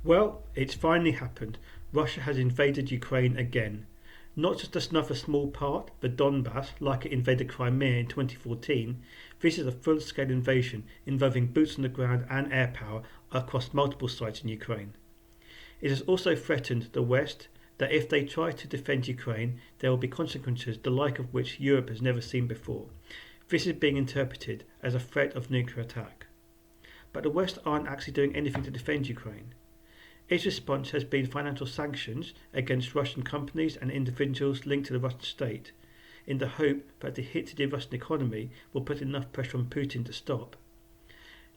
Well, it's finally happened. Russia has invaded Ukraine again. Not just another small part, the Donbass, like it invaded Crimea in 2014. This is a full-scale invasion involving boots on the ground and air power across multiple sites in Ukraine. It has also threatened the West that if they try to defend Ukraine, there will be consequences the like of which Europe has never seen before. This is being interpreted as a threat of nuclear attack. But the West aren't actually doing anything to defend Ukraine. Its response has been financial sanctions against Russian companies and individuals linked to the Russian state, in the hope that the hit to the Russian economy will put enough pressure on Putin to stop.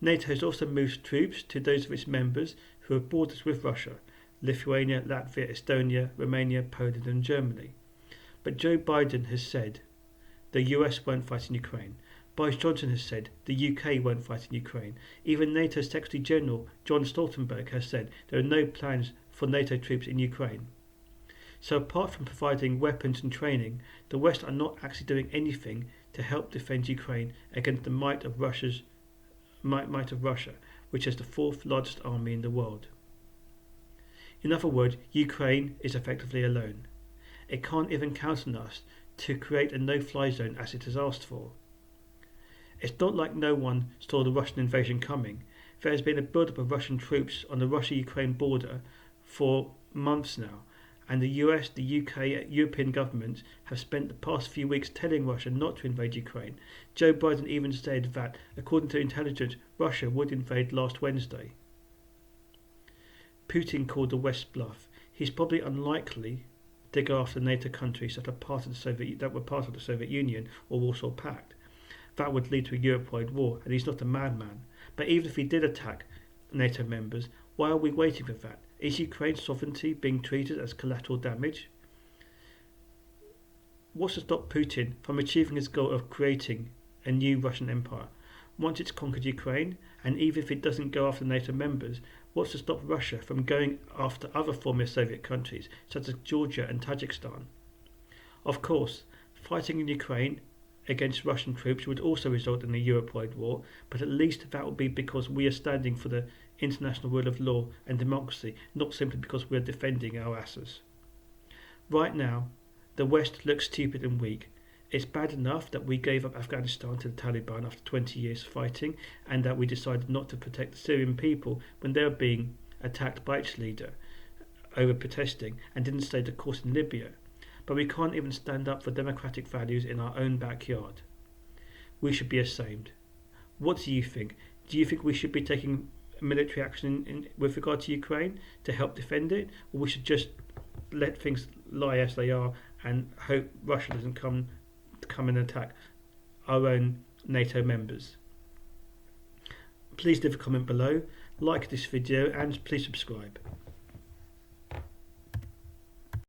NATO has also moved troops to those of its members who have borders with Russia: Lithuania, Latvia, Estonia, Romania, Poland and Germany. But Joe Biden has said the US won't fight in Ukraine. Boris Johnson has said the UK won't fight in Ukraine. Even NATO Secretary General John Stoltenberg has said there are no plans for NATO troops in Ukraine. So apart from providing weapons and training, the West are not actually doing anything to help defend Ukraine against the might of Russia, which has the fourth largest army in the world. In other words, Ukraine is effectively alone. It can't even count on us to create a no-fly zone as it has asked for. It's not like no one saw the Russian invasion coming. There has been a build-up of Russian troops on the Russia-Ukraine border for months now, and the US, the UK, European governments have spent the past few weeks telling Russia not to invade Ukraine. Joe Biden even said that, according to intelligence, Russia would invade last Wednesday. Putin called the West bluff. He's probably unlikely to go after NATO countries that were part of the Soviet Union or Warsaw Pact. That would lead to a Europe-wide war, and he's not a madman. But even if he did attack NATO members, why are we waiting for that? Is Ukraine's sovereignty being treated as collateral damage? What's to stop Putin from achieving his goal of creating a new Russian empire? Once it's conquered Ukraine, and even if it doesn't go after NATO members, what's to stop Russia from going after other former Soviet countries, such as Georgia and Tajikistan? Of course, fighting in Ukraine against Russian troops would also result in a Europe-wide war, but at least that would be because we are standing for the international rule of law and democracy, not simply because we are defending our asses. Right now, the West looks stupid and weak. It's bad enough that we gave up Afghanistan to the Taliban after 20 years fighting, and that we decided not to protect the Syrian people when they were being attacked by its leader over protesting, and didn't stay the course in Libya. But we can't even stand up for democratic values in our own backyard. We should be ashamed. What do you think? Do you think we should be taking military action with regard to Ukraine to help defend it, or we should just let things lie as they are and hope Russia doesn't come and attack our own NATO members? Please leave a comment below, like this video and please subscribe.